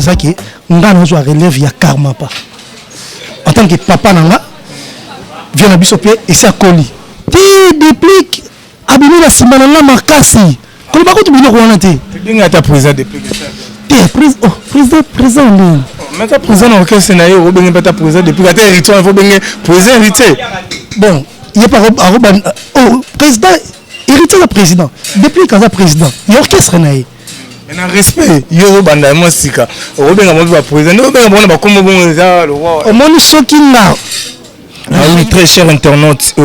ça que nga na zo relève ya karma pas en tant que papa nanga vient na biso pe et ça colis ti déplique abimi la simana la makasi ko ba ko tubino ko wana te dinga ta président déplique président mais ta président au caisse na yo benga ta président déplique ata héritier il faut benga président héritier bon il y a pas président héritier de président depuis quand président il y a orchestre naïe mais un respect yo banda moi sika o benga mo président o benga bona ba comme bon ça le roi au monde sokinga. Oui, très chers internautes,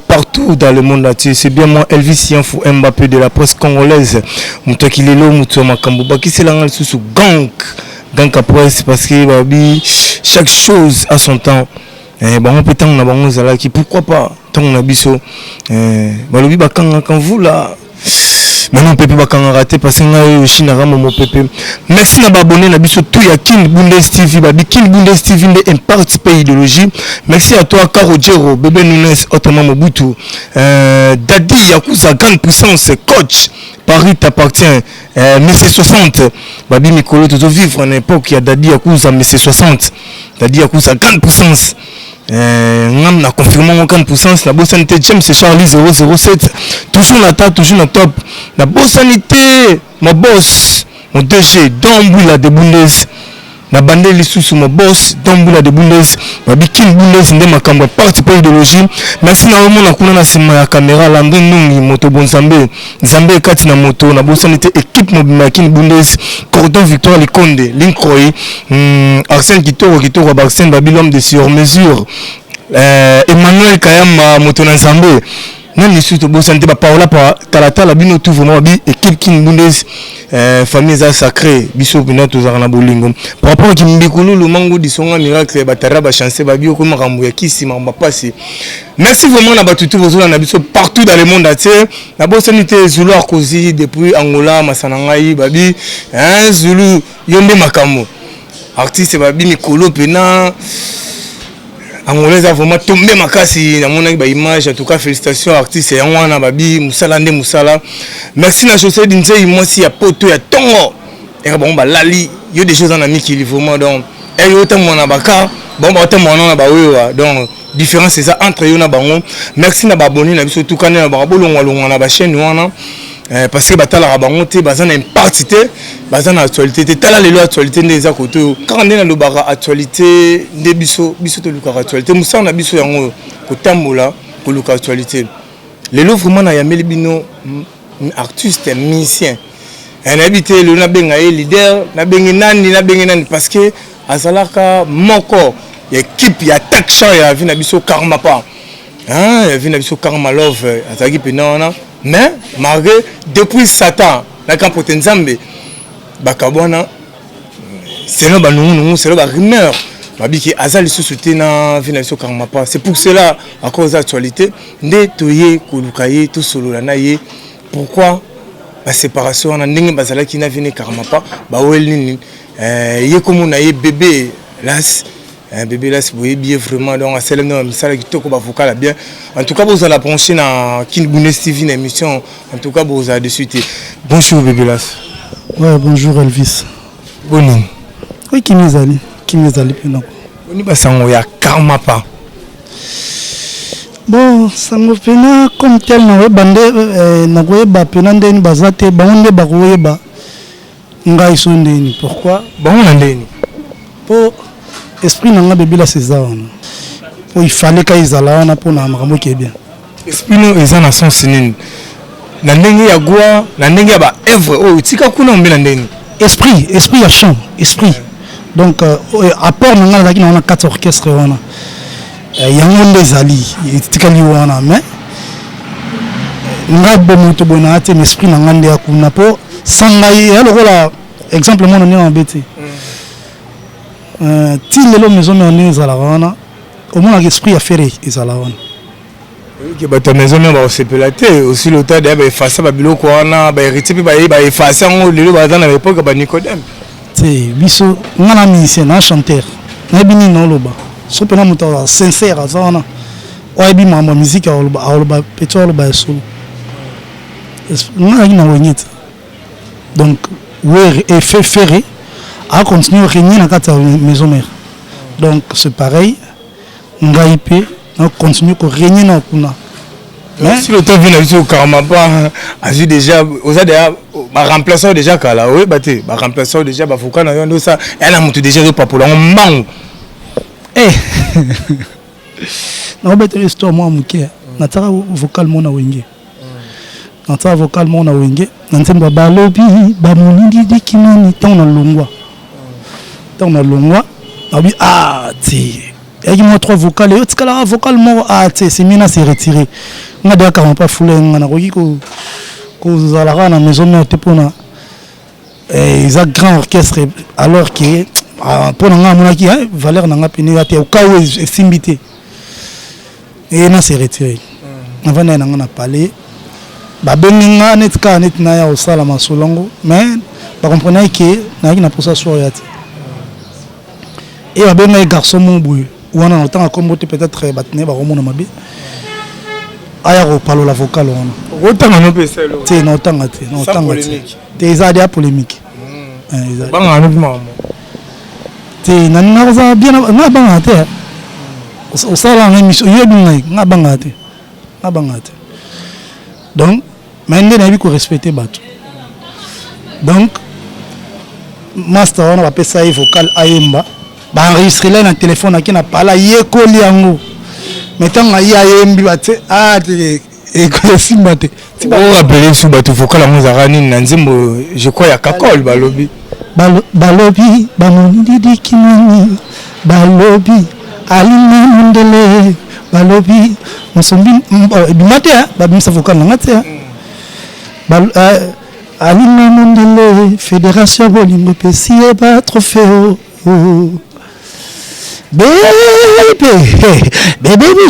partout dans le monde entier, c'est bien moi Elvis Yanfou Mbappé de la presse congolaise. Mouta Kilelo, Mouta Makambo, qui c'est là sous gang après c'est parce que chaque chose a son temps. Bon on peut tant on a bon qui pourquoi pas tant on a biso balobi bakanga quand vous là maintenant Pépé bakanga raté parce que na Chine ramo mo Pépé merci na abonné na biso tout ya King Bundes TV babi King Bundes TV de imparte pays idéologie merci à toi Caro Jero bébé Nunes autrement Mobutu Daddy Yakuza grande puissance coach Paris t'appartient Messi 60 babi Mikolo tu dois vivre en époque il y a Daddy Yakuza Messi 60 Daddy Yakuza grande puissance on a confirmé mon 40%. La bonne sanité, James, c'est Charlie 007. Toujours la table, toujours la top. La bonne sanité, mon boss, mon DG, Domboula de Bundes. La bande les sous mon boss, Domboula de Bundes. Ma bikin Bundes, ndé ma cambre, parti pour idéologie. Merci na vraiment na kuna na sima ya caméra, landé nungi, moto bon Zambé. Zambé kati na moto, na bonne sanité, équipe mobimakin Bundes. Cordon Victoire Likonde, Linkroy, Arsène Kitoro, Arsène Babylone de sur mesure. Emmanuel Kayama Motona Zambé. Même les suites au santé, Paola Talata, la bino tout vraiment équipe King Bundes, famille sacrée, biso bino tous à Bolingo. Par rapport à Kimbikulu, le mango du son miracle, Bataraba chancé, Babio comme Rambouya qui s'y m'a passé. Merci vraiment à Batutu, vos zones partout dans le monde entier. La bonne sanité, Zulu Arkosi, depuis Angola, Massanangaï, Babi, Zulu, Yombe Makamo. Artiste Babi Mikolo Pena. Angolais a vraiment tombé makasi dans mon image. En tout cas, félicitations artistes et Anwana Babi, Moussala Nde Moussala. Merci na José Dinze, moi si ya poto ya tongo. Et bon bah lali, il y a des choses en ami qui li vraiment donc. Et yo tam mona baka, bon bah tam mona ba wewa. Donc différence c'est ça entre yo na bango. Merci na baboni na biso tout kana na ba bolongwa na ba chaîne wana. Parce que batala rabango te bazana impacté bazana actualité te tala lelo actualité ndeza koto quand on est na lobara actualité nde biso to luka actualité musa na biso yango kotambola ko luka actualité lelo vraiment na yameli bino artiste musicien en habité le na benga leader na bengi nani parce que azalaka moko équipe ya taksha ya vina biso karma pa hein vina biso karma love azaki penana. Mais malgré depuis Satan, la campote Nzambe, bakabona, c'est là nous c'est là rumeur, babi qui azali sous-souté na finalisation karma pas. C'est pour cela à cause de l'actualité, ndé toyé kolukaye tout solo la naye. Pourquoi la séparation na ndenge bazala qui na vini karma pas, ba wel nini yé comme on a bébé las. Un bébé là, vous voyez bien vraiment, donc à celle-là, ça qui toque vocal bien. En tout cas, vous allez brancher dans King Bundes TV une émission. En tout cas, vous allez de suite. Bonjour bébé là. Ouais, bonjour Elvis. Bonjour. Oui, qui m'est allé non. On y va sans ya karma pas. Bon, ça me fait comme tel na bande na goye ba penande ni bazate ba onde ba goye ba ngai sondeni. Pourquoi? Ba on ndeni. Pour esprit nanga bébé la César. Il fallait qu'ils allaient pour na makambo qui est bien. Esprit no eza na son sinine. Na ndenge ya gwa, na ndenge ya ba œuvre o tika kuna mbela ndeni. Esprit ya chant, esprit. Donc apport nanga la qui na 4 orchestres wana. Yango ndezali, tika li wana mais nga bomoto bona ate esprit nanga nde akuna po sangai alors exemple mon on est embêté. Si les maisons sont là, au moins l'esprit a fait Izalawan. Que ta maison va se pélater aussi le temps d'effacer Babylone quoi na ba héritier ba effacer on le bazan à l'époque ba Nicodème. C'est biso na musicien na chanteur. Na bini no loba. So pena muta sincère azana. O bi mama musique a loba pétrole ba solo. Na ina wonyita. Donc ouais et fait ferré a continué à régner dans la maison mère. Donc c'est pareil, Ngaïpé, on continue à régner dans la si le temps vient au karma pas as déjà aux déjà remplaçant déjà kala oui baté remplaçant déjà bafuka na yondo ça elle a monté déjà pas pour on mang na obete histoire moi muke na tara vocal mona wenge na tara vocal mona wenge na ntemba balobi ba monindi dikimani tant na longwa na bi ti et qui moi trois vocales et autres là vocal mort c'est mina c'est retiré on a déjà quand pas foulé on a requis que zalara na maison na tepona et ils a grand orchestre alors que pour nga mona ki valeur na pini ate au cas où simbité et na c'est retiré avant na nga parler ba benga netka net na ya au sala masolongo mais ba comprenez que na pour ça soir yati et ba benga garçon mon boy ou on a autant à combattre peut-être batner ba romona mabe aya ko parler la vocale on autant on peut ça tu non autant des aides polémique ba ngana maman tu na za bien na banga te o sala na mission yebi ngai na banga te donc maintenant na bi ko respecter bato donc master on va passer ça vocal ayemba ba enregistrer là na téléphone aki na pala yekoli yango mettons ayi ayembi bate et ko simba te on rappeler sous bato vocal yango zarani na nzimbo je crois ya kakol balobi ba monidi dikimani balobi alina mundele balobi musombi bimate ba bimsa vocal na ngate alina mundele fédération bolingo pesi e ba trophée bébé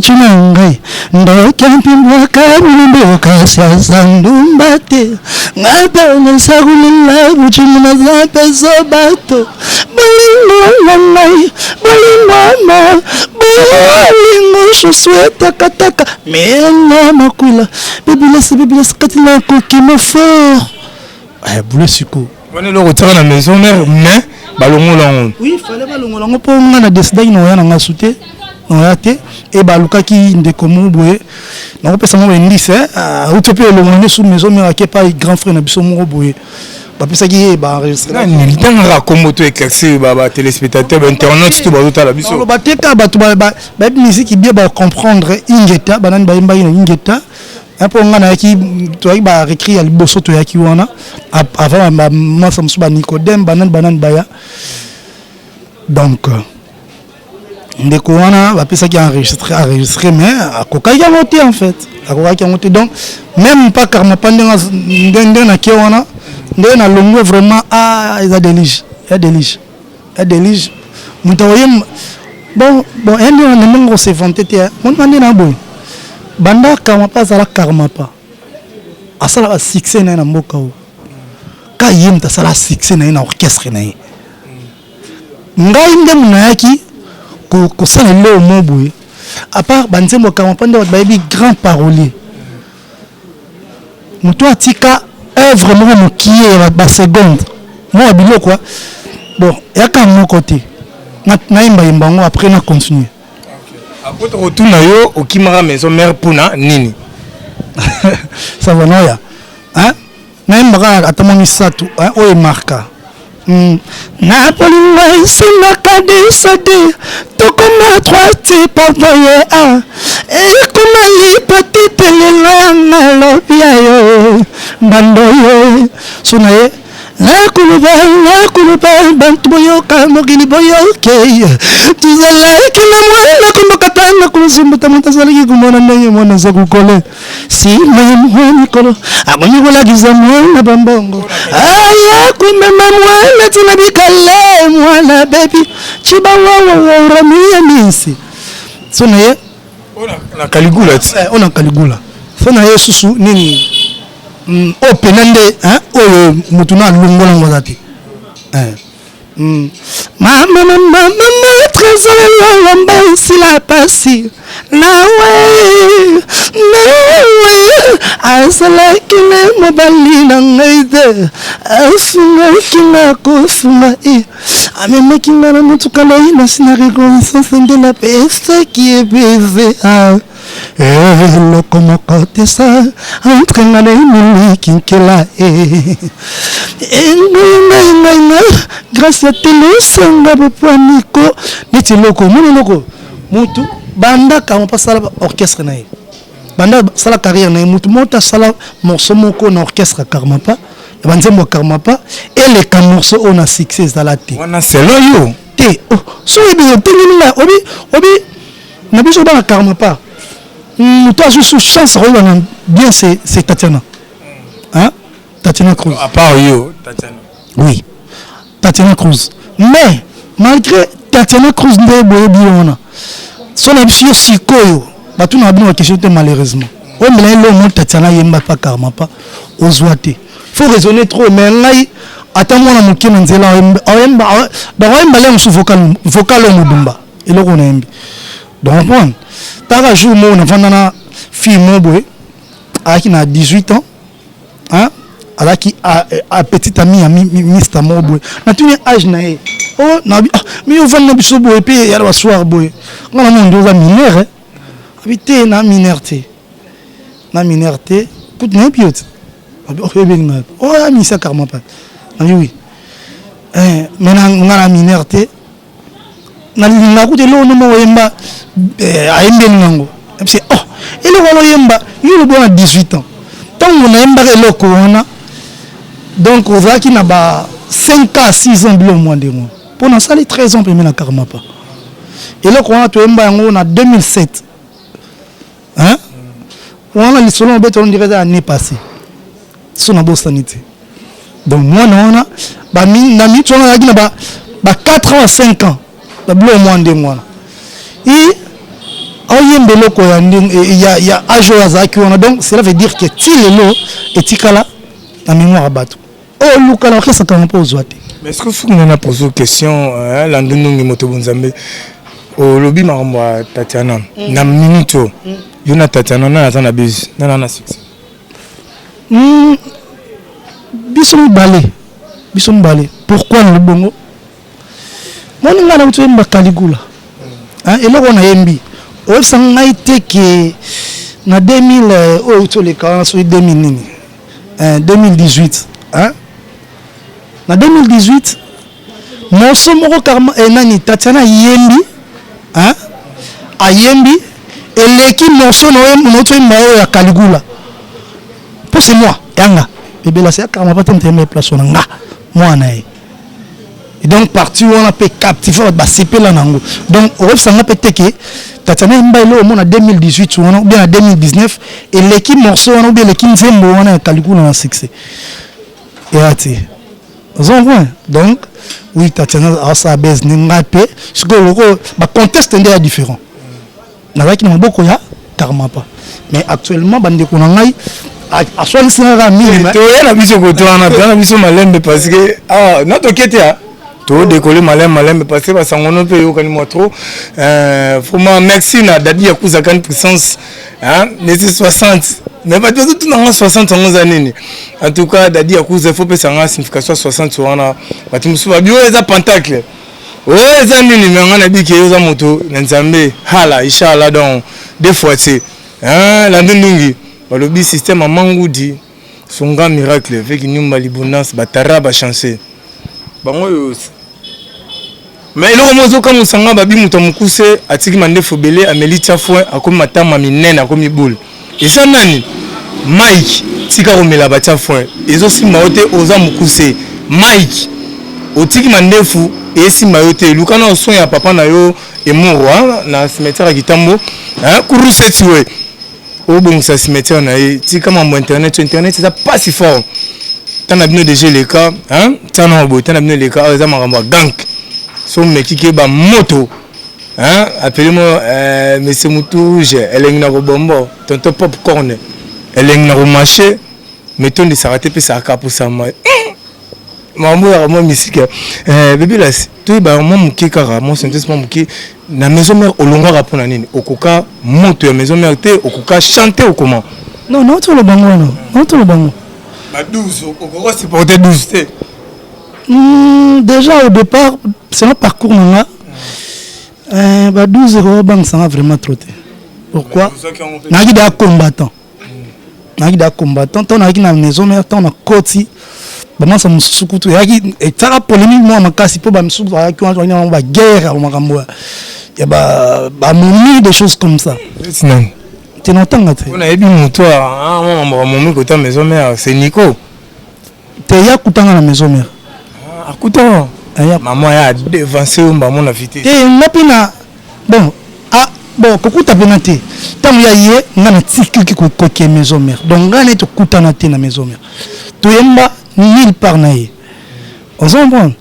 tu m'engages dans camping waka mumbe okasa sandumbate ngapa na sagulila buchimuna za peso bato bolingo chouette kataka mena makwila bébé laisse katila kokima fort boule siko on est le retour à la maison mère mais balongo lango oui fallait balongo lango po ngana décider no yana ngasute no yate et baluka ki ndeko muboye na pesa mo ndise utope le ngone sous maison mais qui pas grand frère na biso mo boye ba pesa ki ba enregistrer ni tanga komoto éclairci ba téléspectateurs internautes tout ba la biso ba teka ba musique bien ba comprendre ingeta banani ba imba ingeta pour ngana ki to ba réécrit ya liboso to ya ki wana avant ma samsu ba Nicodème banan baya donc ndeko wana ba pesa ki enregistrer mais akoka ya monter en fait akoka ki monter donc même pas karma pendant ndenge na ki wana ndenge na longo vraiment il a délige mutawoyem bon ende na ndenge se vanter mon mande na boy banda karma pas ala karma pas asala succès na mboka o ka yimta sala succès na orchestre na ngai ndem na yaki ko sala le moboy à part banzembo karma pande ba bi grand parolier muto atika œuvre mo mokie ba seconde mo bilo quoi bon yaka mon côté na imba ngo après na continuer. Après retourne yo au Kimara maison mère puna nini ça va noya hein même bra atamoni satu hein o marka na polinga sina kadisade to comme trois types envoyé ah et comme li petite lenga lobia yo bando yo sunaye la kuluba bantu boyoka mokili boyoke tuzala kila mwana kumbakatana kulusumbuta mutazaliki kumona ndenge mwana za kukole si mwana kolo abonyi kulagiza mwana bambongo aya kumema mwana tinabikale mwana baby chibawawa uramia misi sonaye ona kaligula ona kaligula sonaye susu nini openande hein oyo mutuna lungola ngozati mama trésor lomba si la passi na we azalaki le mobali na ngai te asungaki nga kosunga amemaki nga na motuka na ye nasi na reconnaissance nde napesaki ebeze eloko moko te sa entre nga na ye moleki nkela ngai grâce ya telosanga bopwaniko neti eloko mona eloko mutu banda kama pasala orchestre na ye banda sala carrière na ye mutu mota sala morceau moko na orchestre Karmapa banzembo Karmapa et les morceaux on a succès ezala te wana selo yo te so ebi otengi obi na biso bana Karmapa mutu azusu chance royana bien c'est Tatiana hein Tatiana Cruz à part yo Tatiana oui Tatiana Cruz mais malgré Tatiana Cruz nde boyebi wana so na biso sikoyo batu na bino question te malheureusement o mela lo mo Tatiana yemba pa Karmapa ozwa te faut raisonner trop mais ngai attends-moi na moké na nzela oyemba ba oyemba le musu vocal o mudumba eloko na yembi donc bon par jour mo na vandana fille mo boy aki na 18 ans hein alaki a petite amie ami Mr Moboy na tuni âge na e oh na mi yo vanda biso boy pe ya ba soir boy ngana mo ndoza mineur habité na minorité coute na piot oh bien oh ami ça Karmapa oui maintenant minorité na coute lo no mo yemba ayembe ngango c'est oh ele walo yemba yo bo na 18 ans tant on a yemba eloko wana donc on va qui n'a pas 5 à 6 ans au moins de mois pendant ça les 13 ans premier na Karmapa et là quand on a en 2007 hein on a les selon on dirait l'année passée sur la bourse sanité donc moi non on a ba mi na mi tu on a qui n'a pas 4 ans 5 ans au moins de mois et oyembe loko ya ya ajo azaki on donc cela veut dire que tu le lo et tikala la mémoire bateau oh luka na kesa kama po zoate mais est-ce que vous n'avez pas posé question la ndungu moto bonzambe au lobby marambo Tatiana na minuto yona Tatiana na atana bise na succès biso balé pourquoi le bongo moni ngana mtu yemba Caligula hein eloko na yembi o sanga iteke na 2000 o to le quand sur 2000 2018 hein na 2018 morceau moko Karma nani Tatiana yembi hein ayembi eleki morceau notre mayo ya Caligula pour c'est moi yanga bébé là c'est Karmapa tente place na nga moi na et donc parti on a peut captiver ba CP là nango donc au sanga peut-être Tatiana yemba lo mo na 2018 ou bien en 2019 eleki morceau on bien eleki nzembo wana ya Caligula na succès et ati donc oui Tatiana a sa base n'ingapé ce que le contexte est différent n'avec nous beaucoup ya Karmapa mais actuellement bande ko ngai a soit sera minimum to ya na biso ko to na biso malembe parce que notre quête to décoller malembe parce que basangono pe yo kanimo trop vraiment merci na dadi ya kuza kan puissance hein les 60 mais pas tout dans 60 années en tout cas dadi ya kuza faut penser en signification 60 wana batimusu ba bio eza pentacle ouais eza nini mais ngana bi ke yo za moto na nzambe hala inshallah donc des fois c'est hein la ndungi balobi système amangudi songa miracle avec nyumba libonance batara ba chancer bango yo mais le romozo comme sanga babi muto mukuse atiki mande fobele ameli tafouin akomi matama minene akomi boule et ça nani Mike tika romela batia foin ezo simba ote oza mukuse Mike otiki mandefu et simba yote lukana oson ya papa na yo emoro na cimetière Kitambo hein kuru setiwe obong sa cimetière na ye tika mambo internet ça pas si fort tana bino déjà les cas hein tana obo tana bino les cas za makambo gang so mekike ba moto hein appelez-moi monsieur Moutouge elengna ko bombo tonto popcorn elengna ko marché mettons de s'arrêter pe ça pour ça mambo ya mo musique bébé là tu ba mo muki kara mo sentence mo muki na maison mère olonga rapona nini okoka moto ya maison mère te okoka chanter ou comment Non, non, tu le bango, non. Non, tu le bango. Bah 12, pourquoi c'est porté 12 déjà au départ, c'est un parcours là. Bah 12 euros, banque ça va vraiment trotté. Pourquoi? Nagi da combattant. Nagi da combattant, ton nagi na maison mère, ton na koti. Bah moi ça me soukutu. Yagi et ça a polémique moi ma casse pour bah me soukutu yagi on va guerre au makambo. Et bah mon des choses comme ça. Tu n'entends pas. On a eu mon toit, hein, mon côté maison mère, c'est Nico. Tu es à la maison mère. À Koutan. Maman a devancé mon invité. Et n'a bon, ah bon, coucou ta pénalité. Tant il y a hier, on a tiré qui maison mère. Donc on est tout coutanate na maison mère. Tu es pas nulle part naïe. On s'en prend.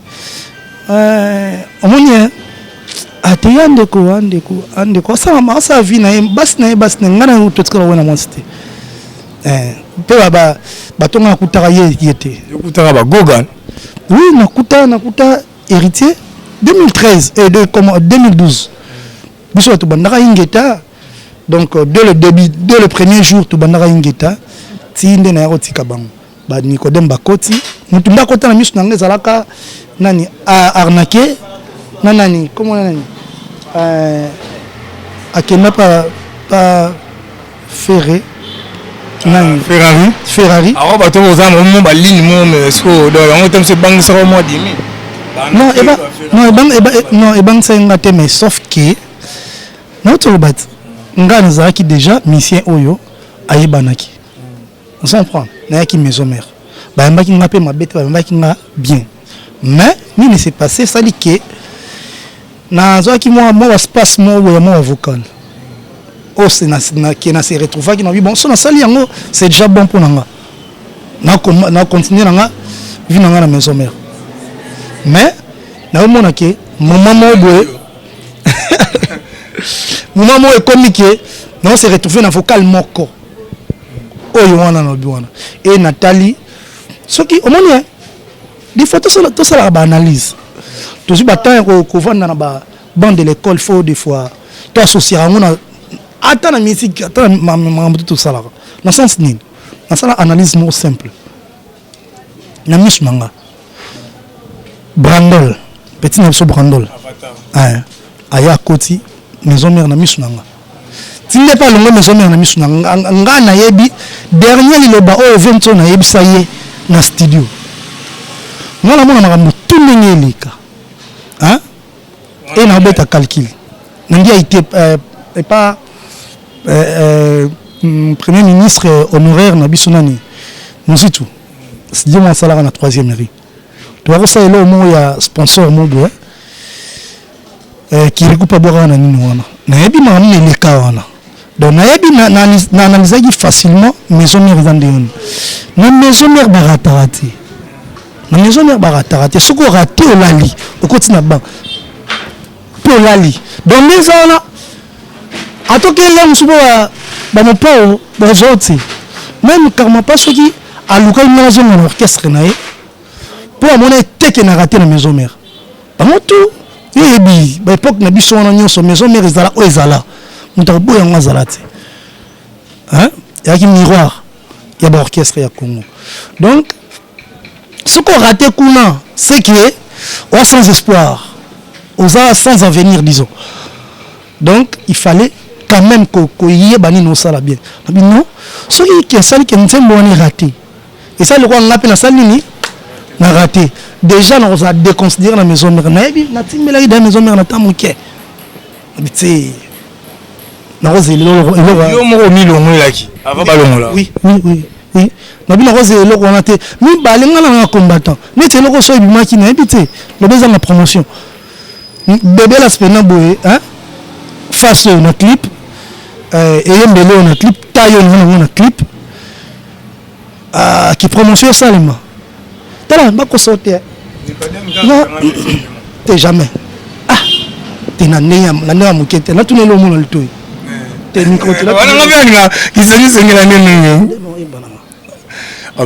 On est ate andeko ça vie na bas na ngana utotska wena monsité pe ba tonga kutaka yete kutaka ba gogan oui nakuta héritier 2013 et 2012 biso to bandaka ingeta donc dès le premier jour to bandaka ingeta tinde na yotika bango ba Nicodème bakoti mutu ndakota na misu na ngezalaka nani arnaqué nani comment nani akenda pas Ferrari alors bato oza mo ba ligne mo mais so do on tem se bang ça au mois demi non et bang ça ngate mais sauf que notre bat ngana zaki déjà mission oyo ayebanaki on s'en prend na ki maison mère ba mbaki ngape mabete ba mbaki nga bien mais ni ne s'est passé ça dit que na zoaki moi espace moi vocal oh c'est na qui na se retrouver qui na bon so na sali yango c'est déjà bon pour nanga na continuer nanga vie nanga na maison mère mais na mona ke maman boye maman est comique na se retrouver na vocal moko oyo wana no biwana et Nathalie ce qui au moins des photos tout ça la analyse tout ce bataille ko vendre na ba bande de l'école faut des fois toi associer on attends la musique attends tout ça là dans sens ni dans ça analyse non simple na miss manga Brandol petit na so Brandol aya koti maison mère na miss nanga tu n'es pas longo maison mère na miss nanga nga na yebi dernier liloba o 20 na yebi ça y na studio ngala mona makambo tout mengelika hein et na beta calcul nangi a été pas premier ministre honoraire na bisonani musitu c'est dit mon salaire na 3e mairie tu vois ça là au moins il y a sponsor mobo qui recoupe pas boire na nini wana na yebi ma ni le ka wana donc na yebi na analyser facilement maison mère zandeon na maison mère baratarate na maison mère baratarate ce qu'on raté au lali au continent ban pour lali donc maison là atoke là musubo ba mon pao ba zoti même karma pas ce qui a luka une maison dans l'orchestre nae pour amona teke na raté na maison mère ba motu yebi ba époque na biso wana nyonso maison mère ezala o ezala muta boya ngazalati hein ya ki miroir ya ba orchestre ya Congo donc ce qu'on raté kuna c'est que on sans espoir aux sans avenir disons donc il fallait quand même que yebani no sala bien non ce qui est ça qui ntembo on raté et ça le quoi on appelle ça nini na raté déjà on a déconsidéré la maison mère na yebi na timela ida maison mère na tamuke biti na rose yo mo milongo laki avant balongo là oui na bina rose eloko wana te mi balenga na combattant mais c'est eloko so ebimaki na yebi te le besoin de promotion bébé la spena boye hein face na clip et yembele na clip tayo na clip qui promotion salima tala ba ko sauter non t'es jamais t'es na neya mukete na tunelo mo na litoy t'es micro là wana ngabya nga kiseni sengela nene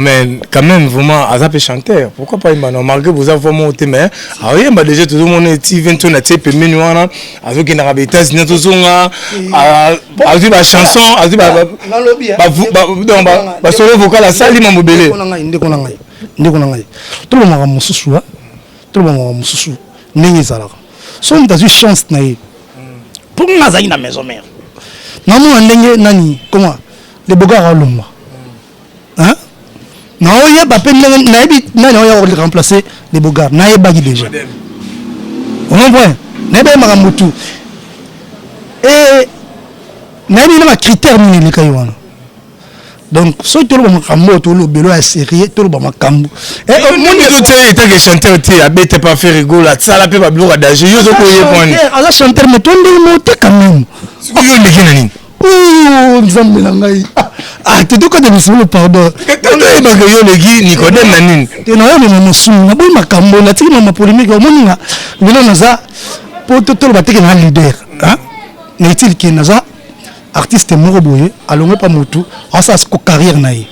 mais quand même, vraiment, Azap est chanteur. Pourquoi pas Imba? Non, malgré vous avez vraiment été, mais oui, bah déjà tout le monde est event on a été payé minuana, avec une arabité, sinon tout ça, avec la chanson, avec bah solo vocal à ça, il m'a mobilisé. Tout le monde a mon sous, tout le monde a mon sous, n'est pas là. Son dans une chance naïe. Pour moi, ça y est dans maison mère. Non, moi, nani, comment? Les bogards à l'homme. Hein? Non, il y a pas peine, de remplacer les bogards. Il y a pas déjà. On voit, il y a pas de et il y a pas critères les cailloux. Donc, si tout le monde a tout le bélo est sérieux, tout le monde a cambo. Et au monde est que chanteur, tu as pas fait rigoler, ça la paix pas bloquer d'âge. Je suis point. À la chanteur, mais tu es monté quand même. Ce que je oh, Nzambelangai. Ah, tu dois connaître le pardon. Tu dois évacuer le Guy, Nicodème Nanine. Tu n'as pas de sou. Na boy makambo, na tiki ma polémique au monde nga. Bilo naza pour tout le bateau na leader. Hein? N'est-il que naza artiste moroboye, alongo pas motu, en sa carrière naïe.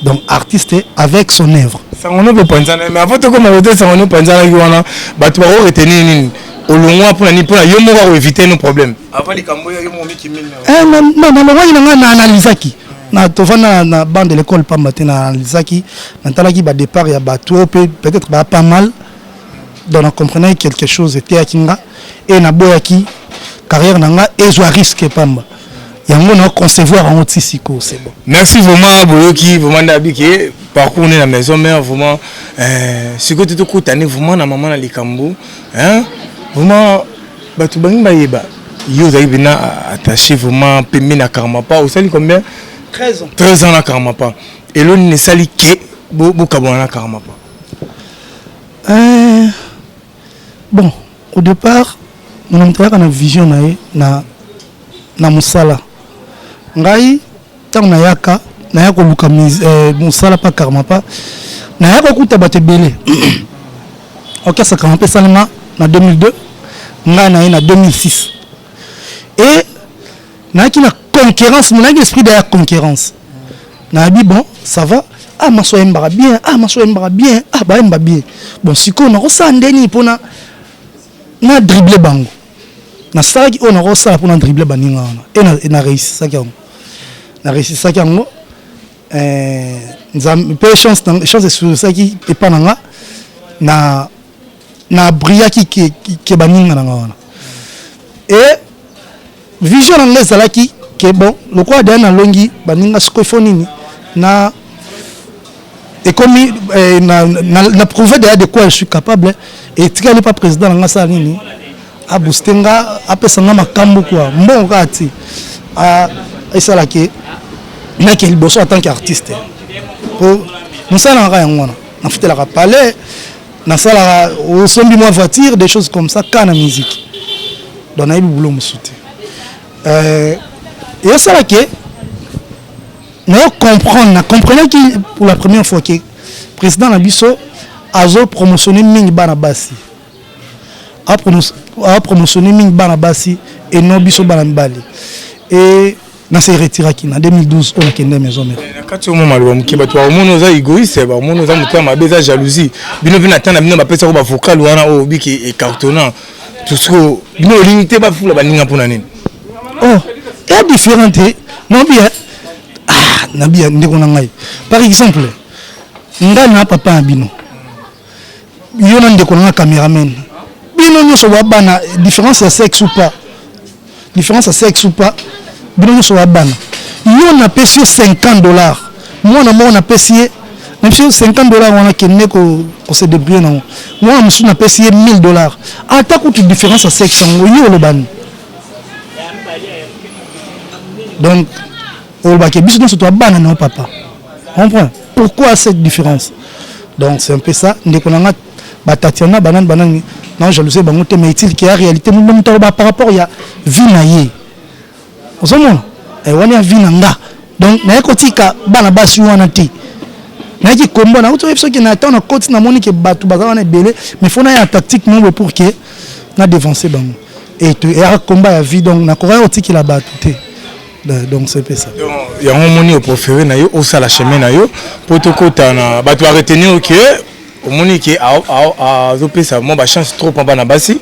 Donc artiste avec son œuvre. Ça on ne peut pas dire, mais avant tout comme on ça on ne peut pas dire que tu vas retenir au long pour la yomo va éviter nos problèmes. Avant les cambo ya yomo qui mille. Non, na analysaki. Na tovana na bande de l'école pas matin na analysaki, na talaki ba départ ya bateau peut-être pas mal. Donc on comprenait quelque chose était à kinga et na boyaki carrière nanga et je risque pamba. Il y a un moment concevoir en autistique, c'est bon. Merci vraiment, Boyoki, vraiment d'habiter, parcours dans la maison mère, vraiment. Ce que tu te coûtes, vraiment, la maman dans les Cambo, hein, vraiment, bah tu bangi baïba. Yo, vous avez bien attaché vraiment, payé na Karmapa, vous savez combien? 13 ans. 13 ans na Karmapa. Et l'on ne sali que Bokabona na Karmapa. Bon, au départ, on a travaillé dans la vision na musala. Ngai tant na yaka luka musala pa Karmapa na yaka kuta bate belé OK ça Karmapa salama na 2002 ngai na 2006 et na ki na concurrence mon esprit de la concurrence na bi bon ça va ah ma so mbara bien ah ba mba bien bon siko na ko sandeni pona na dribbler bango na saki on a rosa pour na dribbler baninga et na réussi ça na réussi ça qui ngo nzam pe chance sur ça qui est pas na bria qui baninga na ngana et vision anglaise ça qui que bon le quoi dans longi baninga scofonini na et comme na prouvé de quoi je suis capable et tu n'es pas président nga ça nini a boostenga apesanga makambo quoi bon kati a esala ke na ke liboso en tant qu'artiste pour nous ça na ngwana na fitela ka palais na sala au sombi moi voiture des choses comme ça kana musique donc na boulot musuti et ça là que na comprendre que pour la première fois que président Nabiso a promotionné mingi bana basi a promotionné mingi bana basi et non biso bana mbali et na se retira qui en 2012 on a kende maison mère quand tu moment malwa mkiba tu au monde za égoïste ba monde za mutu ma beza jalousie bino bina tana bino ba pesa ko ba vocal wana o biki et cartonnant tout ce bino limité ba fula ba ninga pona nini oh est différent non bien na bien ndeko na ngai par exemple ngana papa bino yona ndeko na cameraman bino nyoso wa bana différence ya sexe ou pas bino nyoso wa bana yo na payé $50 moi na payé même si $50 on a kenne ko se débrouiller non moi musu na payé $1000 ata ko différence ya sexe yo le ban donc au baké biso nyoso to bana non papa comprends pourquoi cette différence donc c'est un peu ça ndeko na Tatiana banane non jalousie bango te mais il qui a réalité nous par rapport ya vie na ye ozomona et wani ya vie na nga donc na ekotika bana basi wana te na ki kombo na uto episo ki na temps na côté na moni ke batu bazana na belé mais faut na ya tactique non pour que na dévancer bango et à combat ya vie donc na koya otiki la batu te donc c'est ça y a un moni au préféré na yo au sala chemin na yo pour te kota na ba tu retenir que au moni qui a zopesa mo ba chance trop en bana basi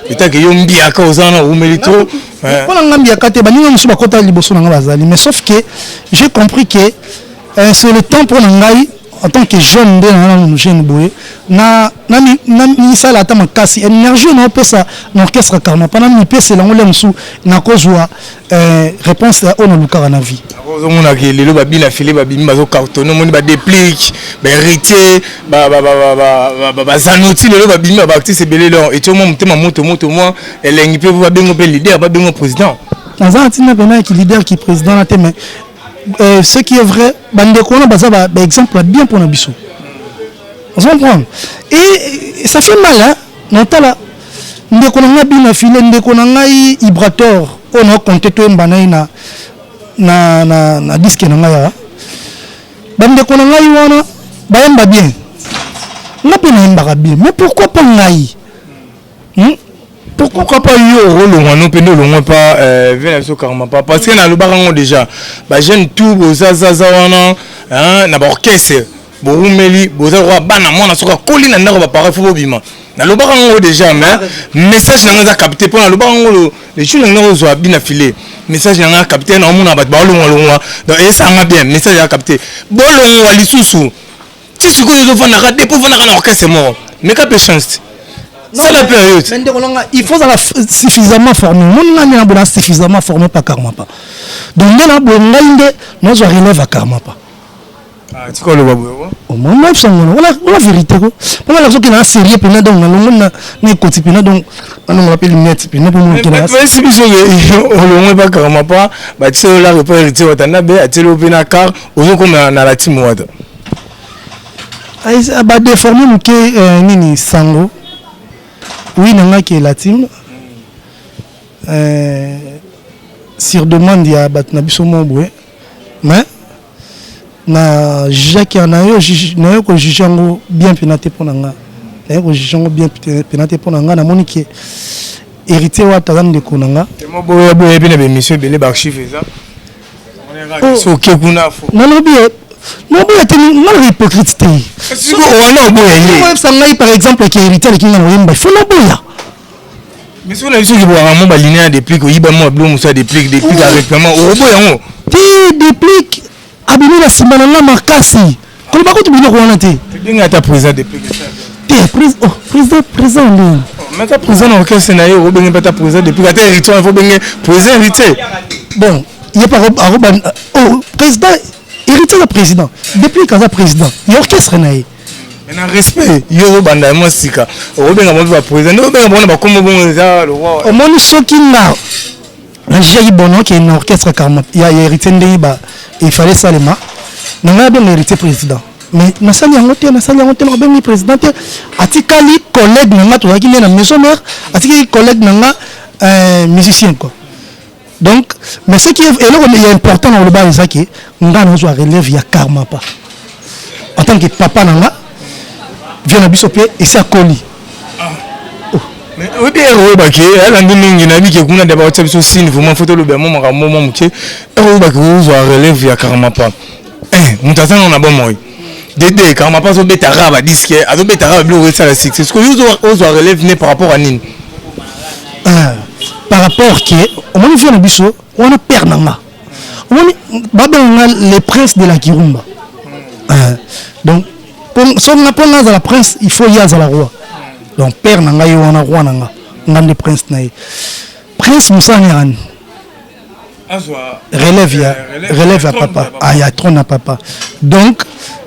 eta que yo mbiaka ozana ou mérito pour la ngambiaka te baninga musu bakota liboso na bazali mais sauf que j'ai compris que c'est le temps pour ngai en tant que jeune de jeune boy na ça la tama kasi énergie na pesa na orchestre karma pendant mi pesa la ngole musu na kozwa réponse au na lukara na vie ozomona ke lelo babina file babimi bazo cartonner moni ba déplique ba héritier ba zanoti lelo babimi ba artiste belé là et tout le monde mutema moto moi elengi pe ba bengo pe leader ba bengo président dans tina bena qui leader qui président na te mais ce qui est vrai bandeko na baza ba exemple bien pour na biso on comprend et ça fait mal hein notala ndeko na bina file ndeko na ngai Ibrator on a compté to mbana na disque na ngai bandeko na ngai wana bayamba bien na pe na mbaka bien mais pourquoi pas ngai pourquoi pas yo rôle ngano pe ndolongo pas vena so karma pas parce que na lo barango déjà ba jeune tout bozaza wana hein na ba orchestre bo rumeli boza bana mona soka koli na ndako ba pare fo bima na lo barango déjà mais message na nga capté pour na lo barango les choses na nga zo abina filé message na nga capté na mona ba balongo donc et ça nga bien message a capté bolongo lisusu ti siko yo vana ka depo vana ka na orchestre mort mais ka pe chance. C'est la période. Il faut suffisamment formé. Mon n'a pas suffisamment formé par karma pas. Donc nous relève à karma pas. Ah, tu connais le babou? Au moment où la vérité quoi. Pour la qui est sérieux puis donc on côté puis donc on appelle net puis pour nous qui là. Mais si biso on le pas karma pas, bah tu sais là repère héritier watana be atelo bena car ozo comme na la team wada. Ah bah déformer nous que nini sango. Oui, nanga qui est la team. Sur demande, il y a Batnabiso Moboué. Mais, na Jacques Anayo, na ko jijango bien pénaté pour nanga. Na ko jijango bien pénaté pour nanga. Na monique héritier wa talan de konanga. C'est moi boya boya bien les messieurs belé archive ça. On est so kekuna fo. Non non bien. Non boya te mal hypocrite. Si on non boya. Ça ngai par exemple qui héritier qui ngana yemba. Faut la boya. Mais si on a vu que vous avez linéaire des plics, il y a des plics avec vraiment au bout. Des plics, abîmer la simana la marcasi. Quand on va continuer à voir tu es ta président des plics. Président. Mais ta président dans quel scénario vous avez pas ta président des plics. Il faut bien président héritier. Bon, il y a pas président héritier de président. Depuis qu'il y a président, il y a orchestre naïe. Mais un respect, yo banda moi sika. O benga mo va président, o benga bona ba comme bon ça le roi. O moni soki na j'ai bono qui est un orchestre karma. Il y a héritier ndeba, il fallait ça les ma. Na nga bien héritier président. Mais na sali yango te na ben président atikali collègue na to ki na maison mère, atikali collègue na musicien quoi. Donc mais ce qui est important dans le bas c'est que nga no zo relève ya karma pas. En tant que papa nanga vient à Bissopé et ça colle. Mais oui bien oui bah que elle a dit na bi que kuna de ba tsabiso signe vraiment photo le bien moment muke oui bah que vous relève ya karma pas mutata on a bon moi dédé karma pas zo beta raba disque azo beta raba bleu ça la succès ce que vous relève né par rapport à nini par rapport que au moment vient à Bisso on a père nanga on a les princes de la Kirumba donc si on n'a pas la prince, il faut y aller à la roi. Donc, père n'a yo on a roi n'a le prince n'a. Prince Moussa Niran. Relève à papa. Ah, il y a trône à papa. Donc,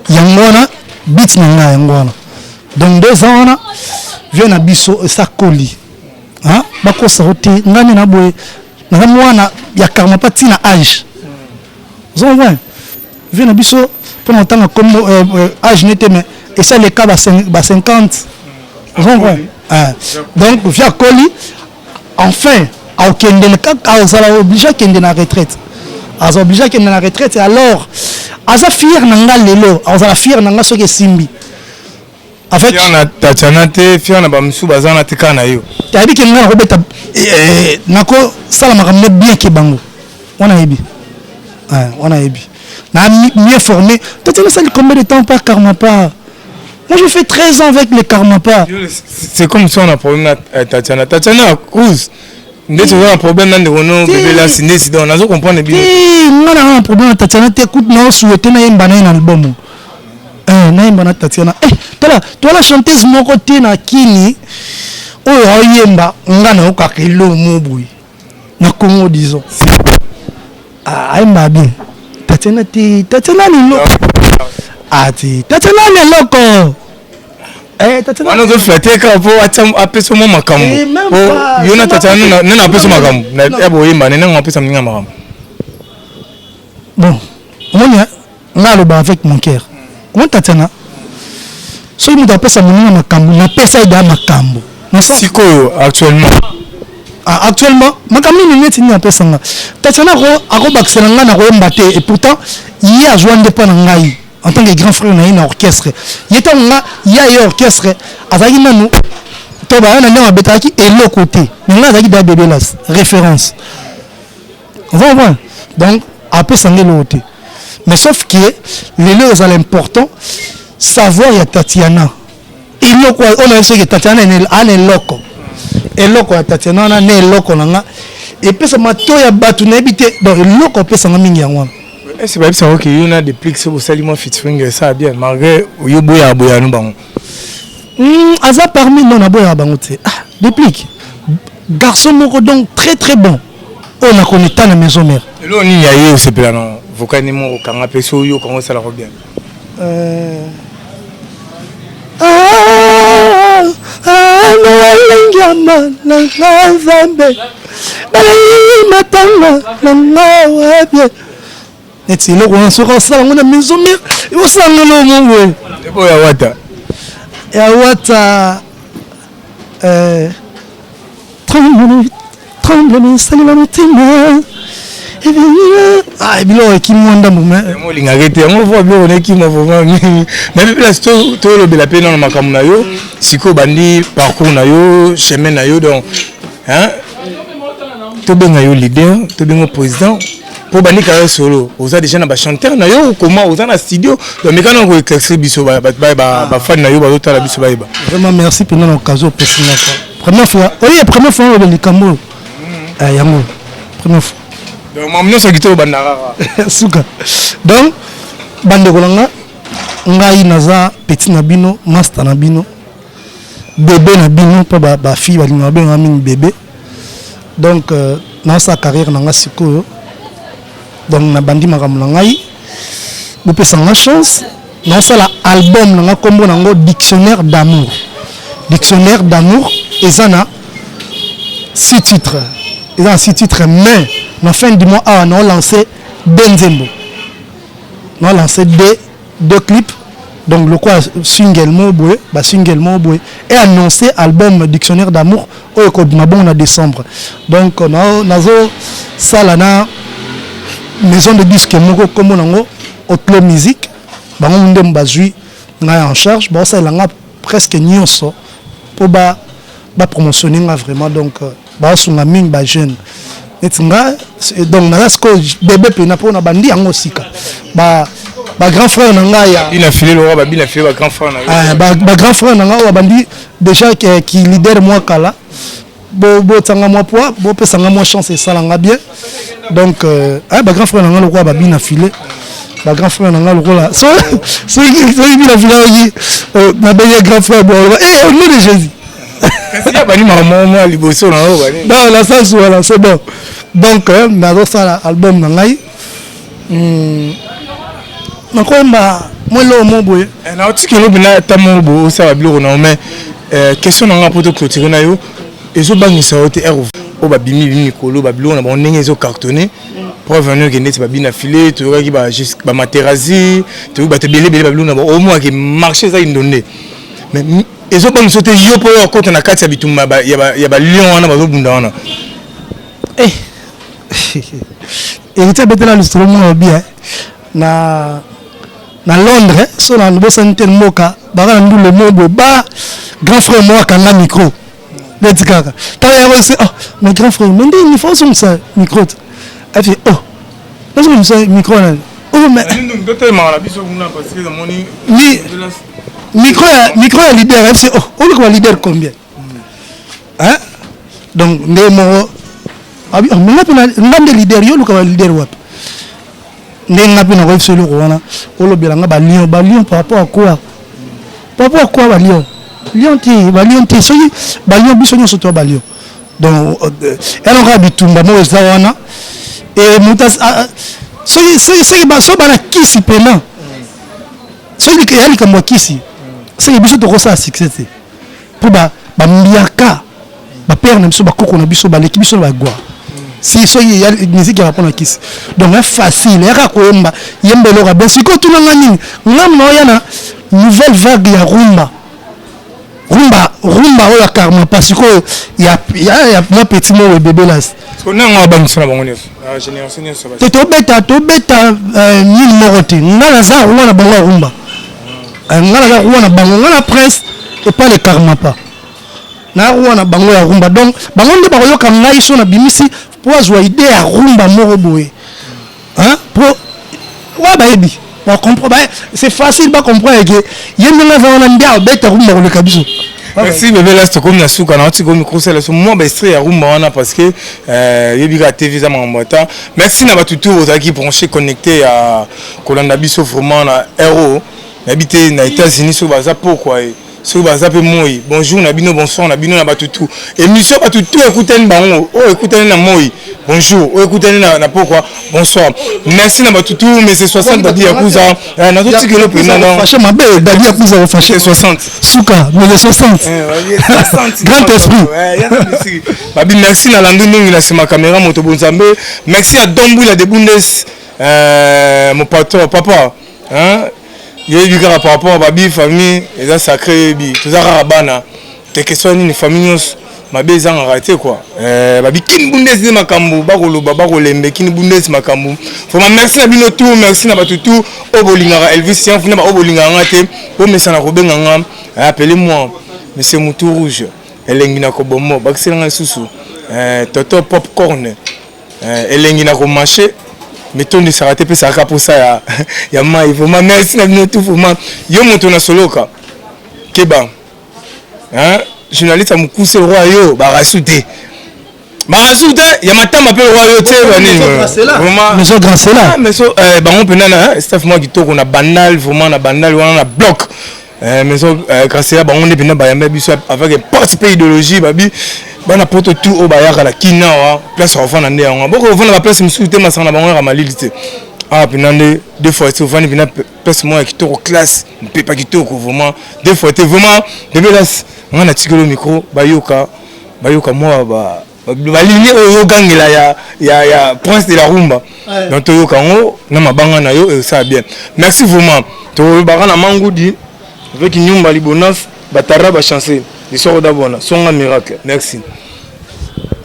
yangona bit n'a yangona. Donc 2 ans on a vient à Bisso ça coli. Hein? Bako sa roté ngani na boy. Na mwana ya karma pas tina âge. Vous voyez? Vient à Bisso pour longtemps comme âge n'était mais et ça les cas bas 50 donc via Koli enfin au Kende le cas à obligé Kende na retraite à obligé Kende na retraite alors à sa fier nanga lelo à la fier nanga ce que simbi avec fier na tachanate fier na bamsu bazana tekana yo tabi que ngana robeta nako sala makamne bien ke bango on a yebi On a ébi. Mieux formé. Tatiana, ça combien de temps par Karmapa? Moi, je fais 13 ans avec les Karmapa. C'est comme si on a un problème avec Tatiana. Tatiana, cause. Dès que on a un problème dans le bébé là, c'est on a comprendre bien. On a un problème avec Tatiana. T'écoutes, non, souhaité na yemba na album. Na yemba na Tatiana. Toi la chanteuse mon côté na kini. Oh yemba, on a na okakelo mobui. Na Congo disons. Yemba bien. Tatiana ni loko. Tatiana ni loko. On a flatté quand pour appeler son maman comme Yona Tatiana n'a pas son maman. Bon, on a le bas avec mon cœur. Comment Tatiana? Si on a pas sa maman makambo, on a pas ça dans makambo. Siko actuellement. Actuellement, makambo ni net ni apesa nga. Tatiana ro bakselanga na ro mbaté et pourtant il y a joindre pas ngai. En tant que grand frère, on a une orchestre. Il y a un orchestre. Avec nous, on a un bétaki et l'autre côté. Mais là, il y a des références. On va voir. Donc, après, ça n'est l'autre. Mais sauf que les lois sont importants. Savoir, il y a Tatiana. Et l'autre, on a dit que Tatiana est loco. Et l'autre, Tatiana est loco. Et puis, ça m'a tout battu. Donc, l'autre, peut s'en amener. C'est pas ça que y a des plics sur Salimo featuring ça bien malgré yo boya boya nous bango. Aza parmi non na boya bango té. Des plics. Garçon moko donc très très bon. On a connu tant la maison mère. Et là on y a eu ce plan non. Vokani mo kanga peso yo comment ça la bien. No alengama na nzambe. Na matanga na ngawabye. Et c'est là qu'on se rend ça, on a maison mère, et on s'en a mon ouais. Et pour Yawata. Yawata, tremble, salut la matinée. Et bien, et bien, qui m'ont donné. Moi, il a arrêté, on voit bien, on est qui m'a vraiment. Mais là, c'est tout le bel appel dans le macam na yo, siko bandi, parcours na yo, chemin na yo, donc, hein. Tout bien na yo leader, tout bien au président. Pour bani carrière solo, vous avez déjà un chanteur na yo comment vous avez un studio donc mais quand on éclaircir biso ba fan na yo ba autre la biso ba iba. Vraiment merci pour l'occasion pour ça. Première fois, oui, première fois on le Cambo. Yango. Première fois. Donc mamno sa gito bandara. Suka. Donc bande kolanga ngai naza petit na bino, master na bino. Bébé na bino pa ba fille ba linga benga mingi bébé. Donc dans sa carrière nanga siko. Donc na bandi makambo na ngai bopesa nga chance na sala album na nga kombo nango dictionnaire d'amour et ça na 6 titres mais na fin du mois on a lancé Benzembo on a lancé deux clips donc le quoi single mobwe et annoncé album dictionnaire d'amour au code na bon en décembre donc nazo sala na maison de disque moko comme nango Otlo Musique bango ndem bazui nga en charge ba ça langa presque nyonso pour ba promotionner nga vraiment donc ba sunga ming ba jeune etinga donc na sko bébé pe na pona bandi yango sika ba grand frère nanga ya il a filé le roi ba grand frère na ba grand frère nanga wa bandi déjà qui leader moi kala bo tanga moi poids bo pesa nga moi chance et ça langa bien. Donc ba grand frère nanga lokwa ba bina filé ba grand frère nanga lokola so bina filé na belle grand frère bon au nom de Jésus kasi ya bani maman liboso na o bani non la ça voilà c'est bon donc na ça album nangai na ko mba moi lo mo boye na otikelo bina tamo bo ça va bilo na mais question nanga poto clôturer na yo ezo bangisa ote ervo o ba bimi mikolo ba bilo na ba ndenge ezo cartonné pour venir que net ba bina filé to ki ba juste ba materazi to ba te belé ba bilo na ba au moins que marché ça indonné mais ezo bangisa ote yo po ko na kati ya bitumba ya ba lion wana ba zo bunda wana et tu as l'instrument bien na Londres so na bosante moka ba na ndule mobo ba grand frère moi kanga micro mais grand frère mais il faut son ça micro et puis parce que monsieur micro là oh mais micro ya leader c'est oh le leader combien hein donc ndemo abi ngande leader yo le leader wapi ndenga pe na ko solo ko wana olobelanga ba lion par rapport à quoi ba lion ti so ba lion biso nyo soto ba lion donc elle aura bitumba mo za wana et mutas so ba so bana kisi pena so il y a comme kisi c'est biso to ko sa succès pour ba mbiaka ba père na biso ba koko na biso ba l'équipe biso ba gwa si so il y a musique qui répond à kiss donc c'est facile ya ko yemba lo ba siko tout na nini ngam no yana nouvelle vague ya rumba ola karma parce que il y a un petit mot bébé là on a un banc sur la banque la génération ça va to beta ni morote ngala za wana bango rumba ngala za wana bango ngala prince et pas le karma pas na wana bango ya rumba donc bango nde ba yoka ngai so na bimisi pour avoir idée à rumba moroboé hein pour ouais bah ebi on comprend c'est facile pas comprendre que yemena va on ndia beta rumba le kabiso. Merci bébé là c'est comme na souka na ti comme conseil là moi ba extrait ya rumba wana parce que yebika TV za mambota merci na batutu ozaki branché connecté à kolanda biso vraiment na héros habité na États-Unis sur baza pourquoi sur baza pe moi bonjour na bino bonsoir na bino na batutu émission batutu écoutez bango écoutez na moi bonjour écoutez na pourquoi bonsoir merci na batutu mais c'est 60 dadi ya kuza na to tikelo pe non fâché ma belle dadi ya kuza fâché 60 souka mais 60 grand esprit babi merci na landu ndungi na sema caméra moto bonzambe merci à Dombu la de Bundes mon patron papa hein il y a par rapport à babi famille et ça sacré bi tout ça rabana tes questions ni famille ma beza en raté quoi babi kin bundes ni makambu bakolo bakolembe kin bundes makambu faut merci na bino tout merci na batutu obolingara Elvis Sian funa ba obolingara te o mesa na robenga appelez-moi monsieur Moutou Rouge elengi na ko bombo bakisenga susu toto popcorn elengi na ko marché mettons de s'arrêter puis ça pour ça ya mai vraiment merci na bino tout vraiment yo moto na soloka keba hein journaliste amukuse roi yo ba rasute ya matamba pe roi yo te vraiment maison Grancela mais so bango penana staff moi kitoko na banal vraiment na banal wana na bloc maison Grancela bango ne pena ba yamba biso avec un parti idéologie babi bana poto tout au bayaka la kina wa place enfant na ndé boko vona ba place musu te masana bango ya malilité ah pinande deux fois tu vani bina place moi kitoko classe mpe pas kitoko vraiment deux fois tu vraiment de belas ngana tikelo micro bayoka moi ba ligne o gangela ya prince de la rumba donc to yoka ngo na mabanga na yo ça bien merci vraiment to bakana mangudi avec nyumba libonas batara ba chancer l'histoire d'abona songa miracle merci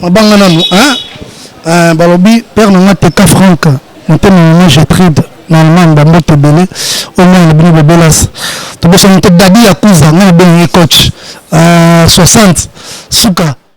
mabanga nanu hein balobi père na teka frank montana je trade normalement bambote belé au moins le bino bebelas to boso monte dadi ya kuza na ben coach 60 suka